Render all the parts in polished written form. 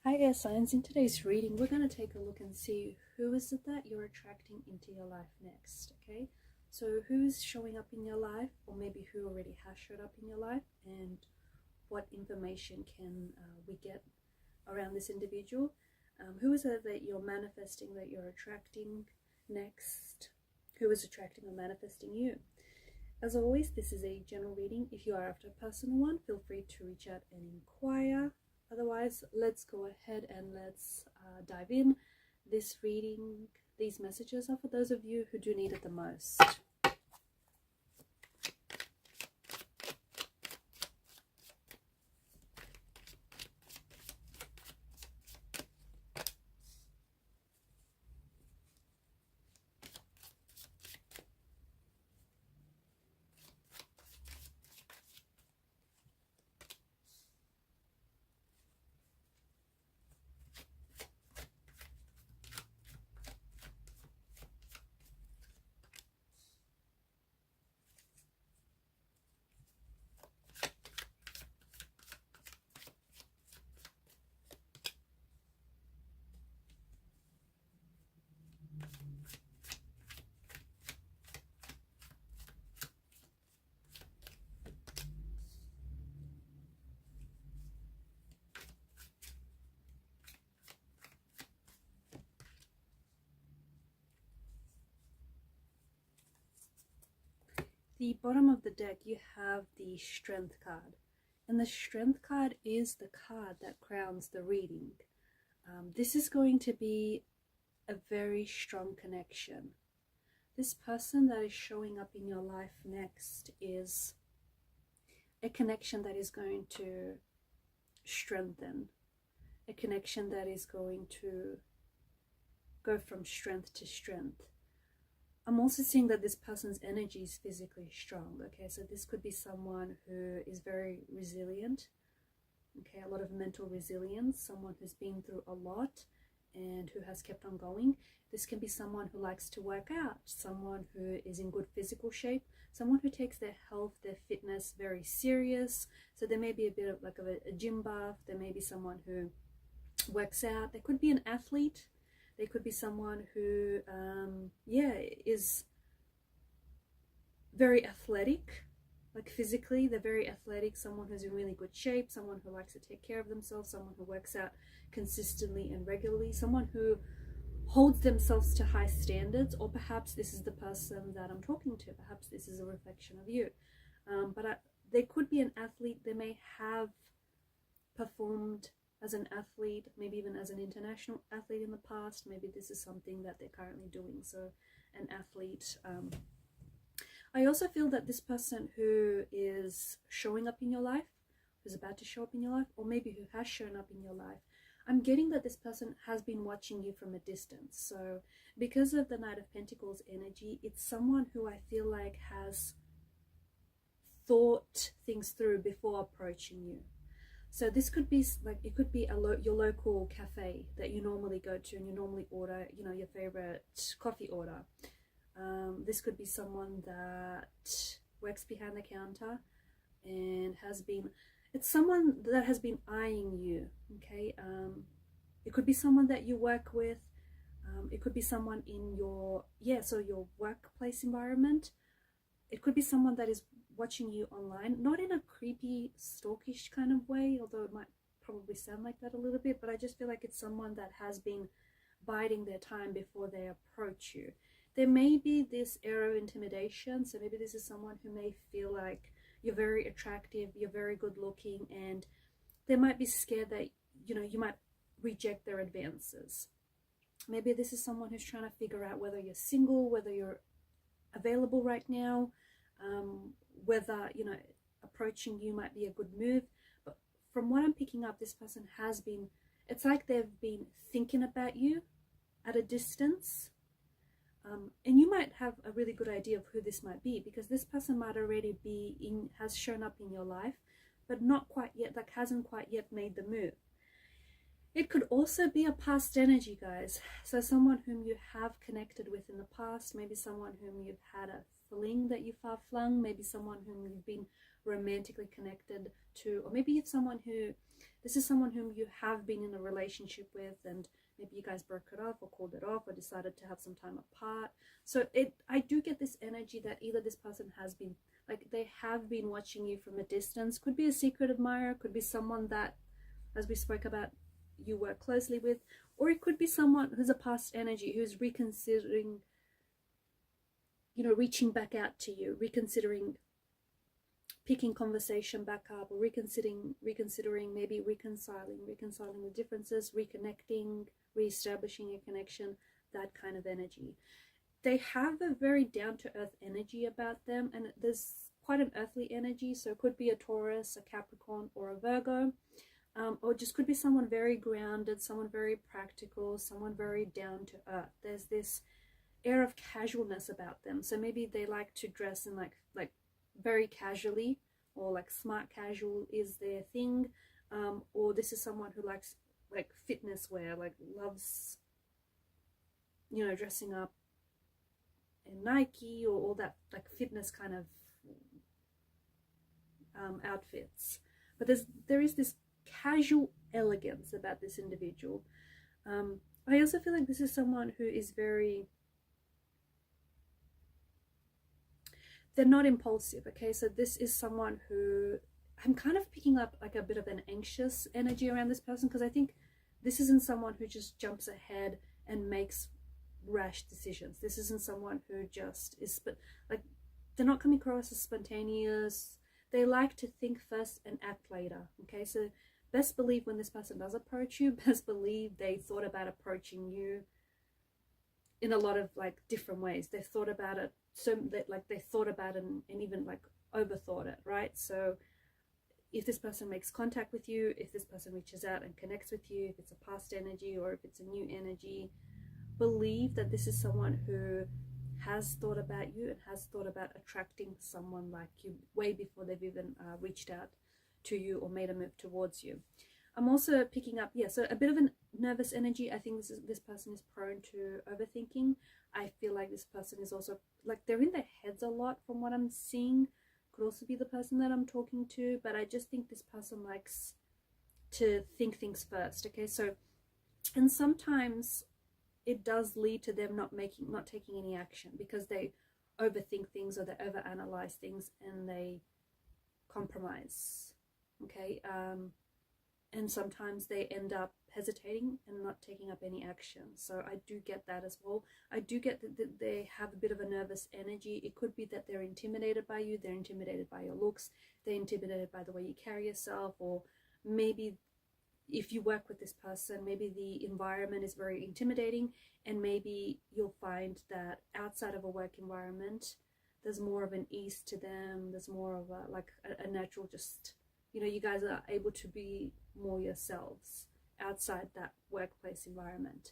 Hi air signs, in today's reading we're going to take a look and see who is it that you're attracting into your life next. Okay, so who's showing up in your life, or maybe who already has showed up in your life, and what information can we get around this individual. Who is it that you're manifesting, that you're attracting next? Who is attracting or manifesting you? As always, this is a general reading. If you are after a personal one, feel free to reach out and inquire. Otherwise, let's go ahead and let's dive in. This reading, these messages are for those of you who do need it the most. The bottom of the deck, you have the Strength card. And the Strength card is the card that crowns the reading. This is going to be a very strong connection. This person that is showing up in your life next is a connection that is going to strengthen. A connection that is going to go from strength to strength. I'm also seeing that this person's energy is physically strong. Okay, so this could be someone who is very resilient. Okay, a lot of mental resilience, someone who's been through a lot and who has kept on going. This can be someone who likes to work out, someone who is in good physical shape, someone who takes their health, their fitness very serious. So there may be a bit of like a gym buff. There may be someone who works out. There could be an athlete. They could be someone who, is very athletic, like physically, they're very athletic, someone who's in really good shape, someone who likes to take care of themselves, someone who works out consistently and regularly, someone who holds themselves to high standards, or perhaps this is the person that I'm talking to, perhaps this is a reflection of you. There could be an athlete. They may have performed as an athlete, maybe even as an international athlete in the past. Maybe this is something that they're currently doing, so an athlete. I also feel that this person who is showing up in your life, who's about to show up in your life, or maybe who has shown up in your life, I'm getting that this person has been watching you from a distance. So because of the Knight of Pentacles energy, it's someone who I feel like has thought things through before approaching you. So this could be like, it could be your local cafe that you normally go to and you normally order, your favorite coffee order. This could be someone that works behind the counter and it's someone that has been eyeing you, okay? It could be someone that you work with. It could be someone in your workplace environment. It could be someone that is watching you online, not in a creepy, stalkish kind of way, although it might probably sound like that a little bit, but I just feel like it's someone that has been biding their time before they approach you. There may be this air of intimidation, so maybe this is someone who may feel like you're very attractive, you're very good looking, and they might be scared that, you might reject their advances. Maybe this is someone who's trying to figure out whether you're single, whether you're available right now, whether approaching you might be a good move. But from what I'm picking up, this person has been, it's like they've been thinking about you at a distance, and you might have a really good idea of who this might be, because this person might already has shown up in your life, but not quite yet, like hasn't quite yet made the move. It could also be a past energy, guys. So someone whom you have connected with in the past, maybe someone whom you've had a fling that you far flung, maybe someone whom you've been romantically connected to, or maybe it's someone who, this is someone whom you have been in a relationship with, and maybe you guys broke it off or called it off or decided to have some time apart. So I do get this energy that either this person has been, like, they have been watching you from a distance. Could be a secret admirer, could be someone that, as we spoke about, you work closely with, or it could be someone who's a past energy who's reconsidering, you know, reaching back out to you, reconsidering picking conversation back up, or reconsidering maybe reconciling the differences, reconnecting, reestablishing a connection, that kind of energy. They have a very down-to-earth energy about them, and there's quite an earthly energy, so it could be a Taurus, a Capricorn, or a Virgo, or just could be someone very grounded, someone very practical, someone very down-to-earth. There's this air of casualness about them, so maybe they like to dress in like very casually, or like smart casual is their thing, or this is someone who likes like fitness wear, like loves, you know, dressing up in Nike or all that like fitness kind of outfits. But there is this casual elegance about this individual. I also feel like this is someone who is very, they're not impulsive, okay? So this is someone who, I'm kind of picking up like a bit of an anxious energy around this person, because I think this isn't someone who just jumps ahead and makes rash decisions. This isn't someone who just is, but like, they're not coming across as spontaneous. They like to think first and act later, okay? So best believe when this person does approach you, best believe they thought about approaching you in a lot of like different ways. They've thought about it, so that like they thought about it and even like overthought it, right? So if this person makes contact with you, if this person reaches out and connects with you, if it's a past energy or if it's a new energy, believe that this is someone who has thought about you and has thought about attracting someone like you way before they've even reached out to you or made a move towards you. I'm also picking up, so a bit of a nervous energy. I think this person is prone to overthinking. I feel like this person is also, like, they're in their heads a lot from what I'm seeing. Could also be the person that I'm talking to, but I just think this person likes to think things first, okay? So, and sometimes it does lead to them not taking any action because they overthink things or they overanalyze things and they compromise, okay? And sometimes they end up hesitating and not taking up any action. So I do get that as well. I do get that they have a bit of a nervous energy. It could be that they're intimidated by you, they're intimidated by your looks, they're intimidated by the way you carry yourself, or maybe if you work with this person, maybe the environment is very intimidating, and maybe you'll find that outside of a work environment, there's more of an ease to them, there's more of a natural, just, you know, you guys are able to be more yourselves outside that workplace environment.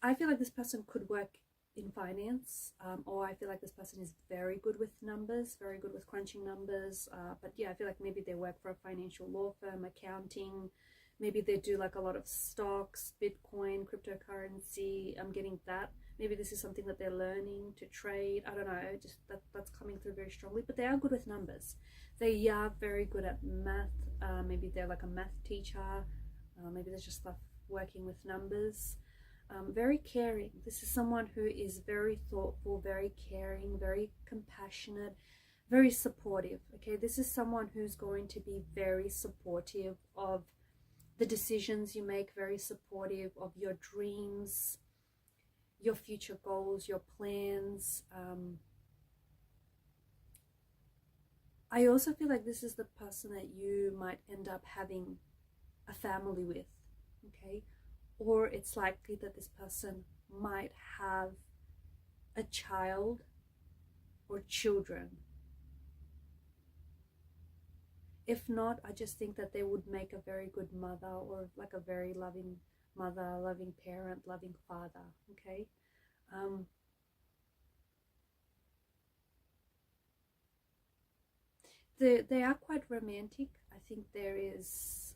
I feel like this person could work in finance, or I feel like this person is very good with numbers, very good with crunching numbers, but yeah, I feel like maybe they work for a financial law firm, accounting, maybe they do like a lot of stocks, Bitcoin, cryptocurrency. I'm getting that. Maybe this is something that they're learning to trade. I don't know, just that's coming through very strongly, but they are good with numbers. They are very good at math. Maybe they're like a math teacher. Maybe they just love working with numbers. Very caring. This is someone who is very thoughtful, very caring, very compassionate, very supportive. Okay, this is someone who's going to be very supportive of the decisions you make, very supportive of your dreams, your future goals, your plans. I also feel like this is the person that you might end up having a family with, okay? Or it's likely that this person might have a child or children. If not, I just think that they would make a very good mother, or like a very loving mother, loving parent, loving father, okay? They are quite romantic. I think there is,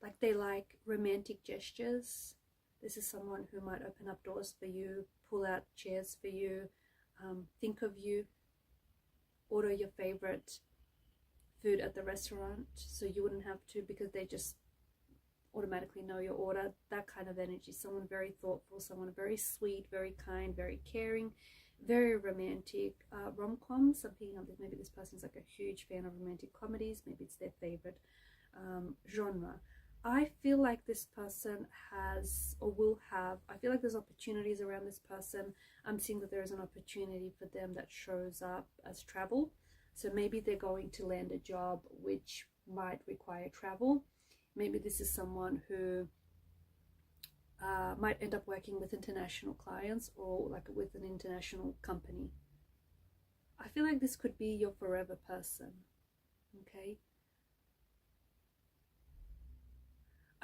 like, they like romantic gestures. This is someone who might open up doors for you, pull out chairs for you, think of you, order your favorite food at the restaurant so you wouldn't have to, because they just automatically know your order. That kind of energy. Someone very thoughtful, someone very sweet, very kind, very caring, very romantic. Rom-coms, I'm picking up that maybe this person's like a huge fan of romantic comedies. Maybe it's their favorite genre. I feel like this person has or will have, I feel like there's opportunities around this person. I'm seeing that there is an opportunity for them that shows up as travel. So maybe they're going to land a job which might require travel. Maybe this is someone who might end up working with international clients or like with an international company. I feel like this could be your forever person. Okay.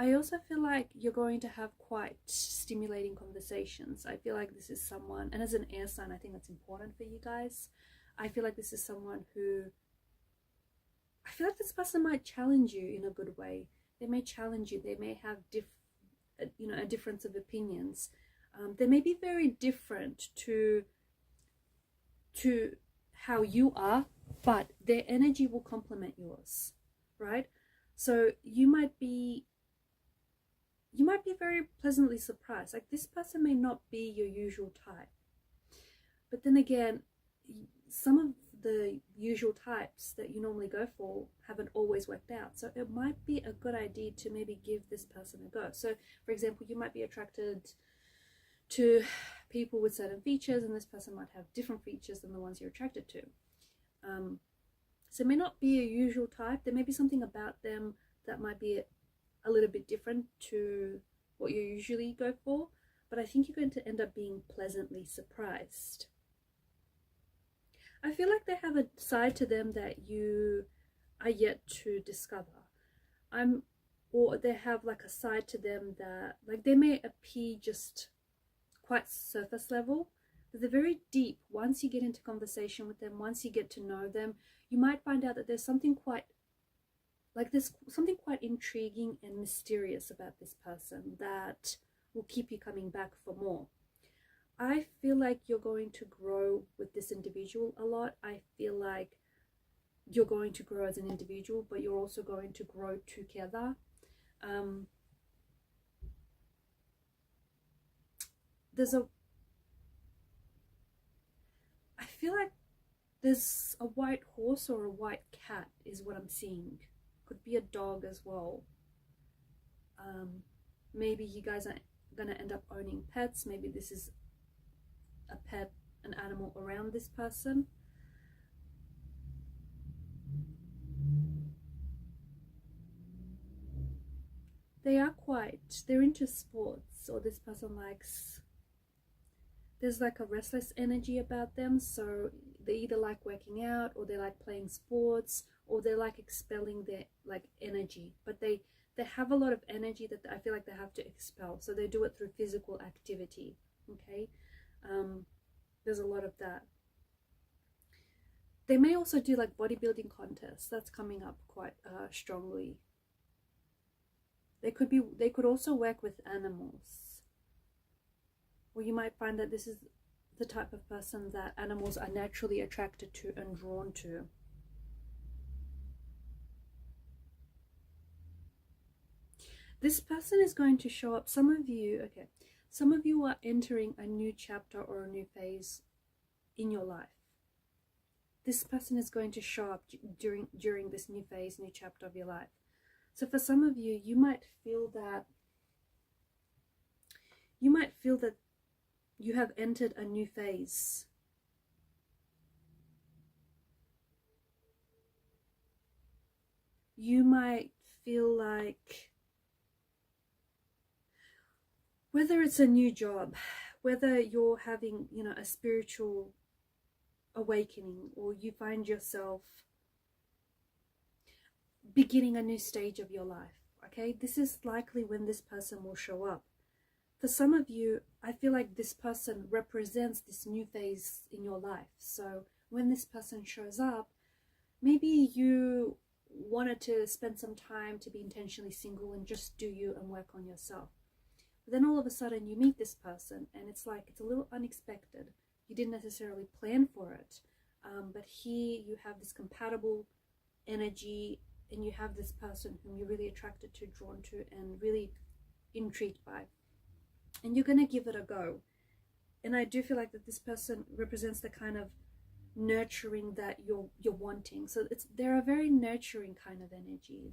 I also feel like you're going to have quite stimulating conversations. I feel like this is someone, and as an air sign, I think that's important for you guys. I feel like this is someone who, I feel like this person might challenge you in a good way. They may challenge you. They may have a difference of opinions. They may be very different to how you are, but their energy will complement yours, right? So you might be very pleasantly surprised. Like, this person may not be your usual type, but then again, some of the usual types that you normally go for haven't always worked out. So it might be a good idea to maybe give this person a go. So for example, you might be attracted to people with certain features, and this person might have different features than the ones you're attracted to. So it may not be a usual type. There may be something about them that might be a little bit different to what you usually go for, but I think you're going to end up being pleasantly surprised. I feel like they have a side to them that you are yet to discover. Or they have like a side to them that, like, they may appear just quite surface level, but they're very deep. Once you get into conversation with them, once you get to know them, you might find out that there's something quite intriguing and mysterious about this person that will keep you coming back for more. I feel like you're going to grow with this individual a lot. I feel like you're going to grow as an individual, but you're also going to grow together. I feel like there's a white horse or a white cat is what I'm seeing. Could be a dog as well. Maybe you guys are going to end up owning pets. Maybe this is a pet, an animal around this person. They're into sports, or this person likes, there's like a restless energy about them. So they either like working out, or they like playing sports, or they like expelling their like energy, but they have a lot of energy that I feel like they have to expel. So they do it through physical activity. Okay. There's a lot of that. They may also do like bodybuilding contests. That's coming up quite strongly. They could also work with animals, or you might find that this is the type of person that animals are naturally attracted to and drawn to. This person is going to show up. Some of you are entering a new chapter or a new phase in your life. This person is going to show up during this new phase, new chapter of your life. So for some of you, you might feel that you have entered a new phase. You might feel like, whether it's a new job, whether you're having, a spiritual awakening, or you find yourself beginning a new stage of your life, okay, this is likely when this person will show up. For some of you, I feel like this person represents this new phase in your life. So when this person shows up, maybe you wanted to spend some time to be intentionally single and just do you and work on yourself. But then all of a sudden you meet this person, and it's like, it's a little unexpected. you didn't necessarily plan for it, but here you have this compatible energy, and you have this person whom you're really attracted to, drawn to, and really intrigued by, and you're going to give it a go. And I do feel like that this person represents the kind of nurturing that you're wanting. So they're a very nurturing kind of energy.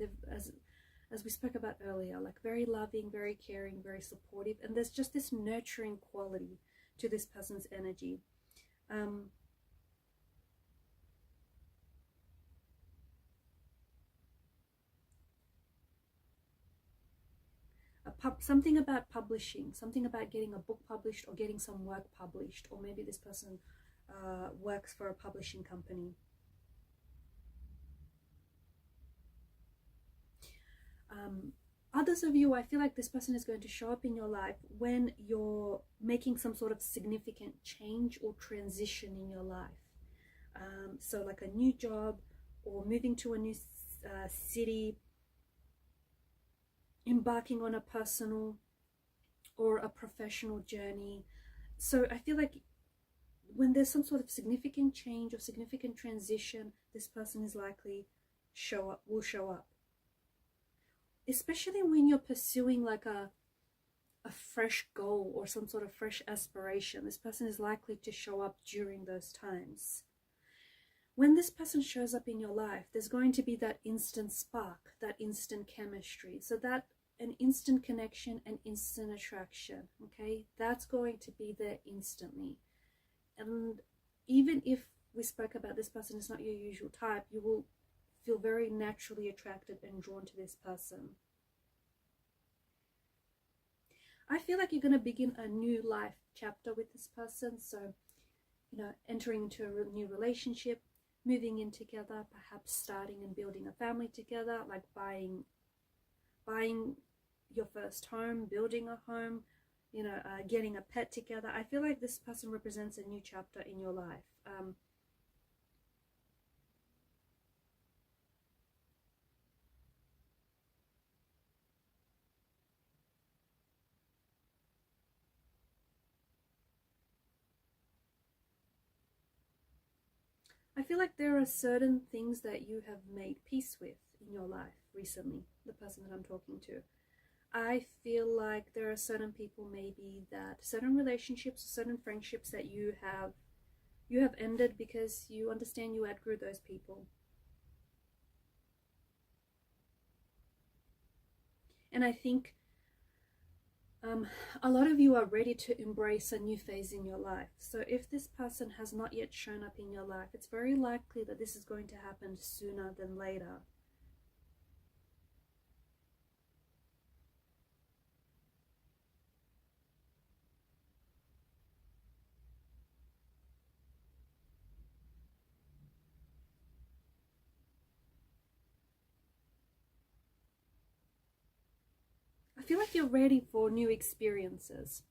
As we spoke about earlier, like very loving, very caring, very supportive, and there's just this nurturing quality to this person's energy. Something about publishing, something about getting a book published or getting some work published, or maybe this person works for a publishing company. Others of you, I feel like this person is going to show up in your life when you're making some sort of significant change or transition in your life. So like a new job, or moving to a new city, embarking on a personal or a professional journey. So I feel like when there's some sort of significant change or significant transition, this person is likely will show up. Especially when you're pursuing like a fresh goal or some sort of fresh aspiration, this person is likely to show up during those times. When this person shows up in your life, there's going to be that instant spark, that instant chemistry. So that an instant connection and instant attraction, okay? That's going to be there instantly. And even if we spoke about this person is not your usual type, you will feel very naturally attracted and drawn to this person. I feel like you're going to begin a new life chapter with this person. So, you know, entering into a new relationship, moving in together, perhaps starting and building a family together, like buying your first home, building a home, you know, getting a pet together. I feel like this person represents a new chapter in your life. I feel like there are certain things that you have made peace with in your life recently, the person that I'm talking to. I feel like there are certain people, maybe that certain relationships, certain friendships that you have ended because you understand you outgrew those people. And I think a lot of you are ready to embrace a new phase in your life. So if this person has not yet shown up in your life, it's very likely that this is going to happen sooner than later. I feel like you're ready for new experiences.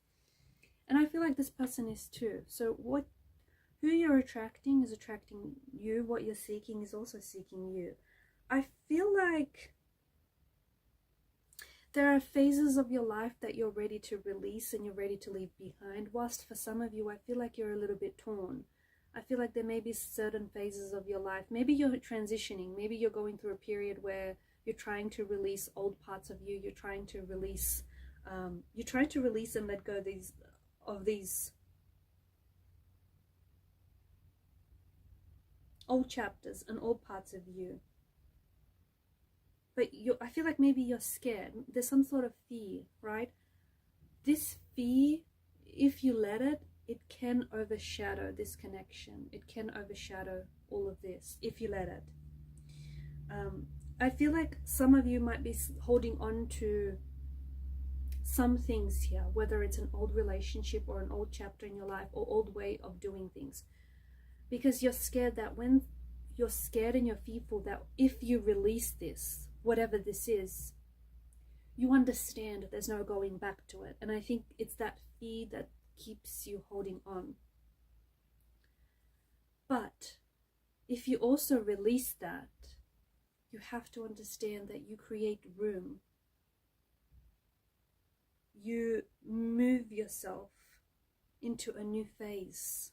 And I feel like this person is too. So who you're attracting is attracting you. What you're seeking is also seeking you. I feel like there are phases of your life that you're ready to release and you're ready to leave behind. Whilst for some of you, I feel like you're a little bit torn. I feel like there may be certain phases of your life. Maybe you're transitioning. Maybe you're going through a period where you're trying to release old parts of you. You're trying to release and let go of these old chapters and old parts of you. But I feel like maybe you're scared. There's some sort of fear, right? This fear, if you let it, it can overshadow this connection. It can overshadow all of this if you let it. I feel like some of you might be holding on to some things here, whether it's an old relationship or an old chapter in your life or old way of doing things, because you're scared that when you're scared and you're fearful that if you release this, whatever this is, you understand there's no going back to it. And I think it's that fear that keeps you holding on. But if you also release that, you have to understand that you create room. You move yourself into a new phase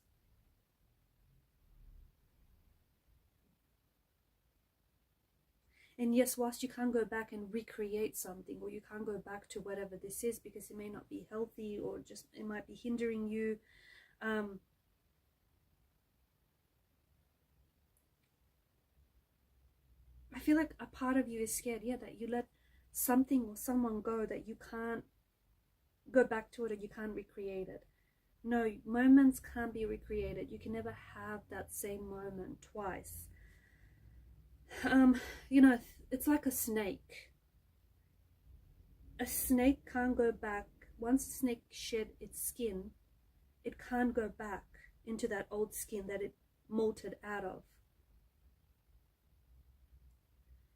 And yes, whilst you can't go back and recreate something, or you can't go back to whatever this is because it may not be healthy, or just it might be hindering you, I feel like a part of you is scared, yeah, that you let something or someone go, that you can't go back to it, or you can't recreate it. No, moments can't be recreated. You can never have that same moment twice. You know, it's like a snake. A snake can't go back. Once a snake shed its skin, it can't go back into that old skin that it molted out of.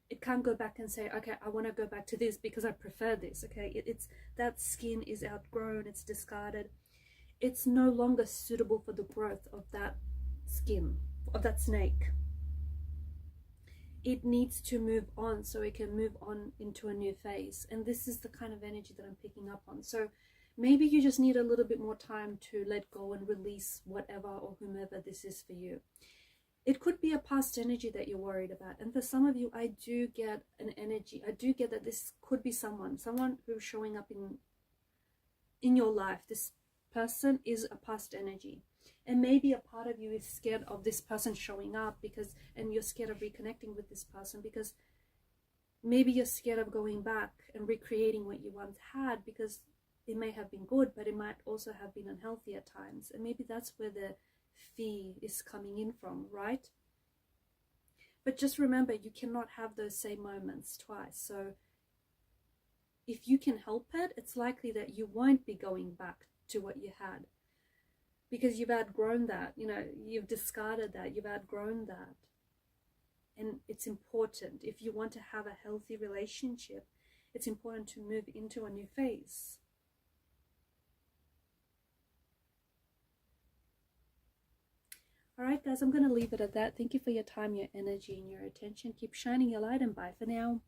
It can't go back and say, okay, I want to go back to this because I prefer this. Okay, it's that skin is outgrown, it's discarded. It's no longer suitable for the growth of that skin, of that snake. It needs to move on so it can move on into a new phase. And this is the kind of energy that I'm picking up on. So maybe you just need a little bit more time to let go and release whatever or whomever this is for you. It could be a past energy that you're worried about. And for some of you, I do get an energy. I do get that this could be someone who's showing up in your life. This person is a past energy. And maybe a part of you is scared of this person showing up and you're scared of reconnecting with this person because maybe you're scared of going back and recreating what you once had, because it may have been good, but it might also have been unhealthy at times. And maybe that's where the fear is coming in from, right? But just remember, you cannot have those same moments twice. So if you can help it, it's likely that you won't be going back to what you had, because you've outgrown that, you know, you've discarded that, you've outgrown that. And it's important, if you want to have a healthy relationship, it's important to move into a new phase. All right, guys, I'm going to leave it at that. Thank you for your time, your energy, and your attention. Keep shining your light, and bye for now.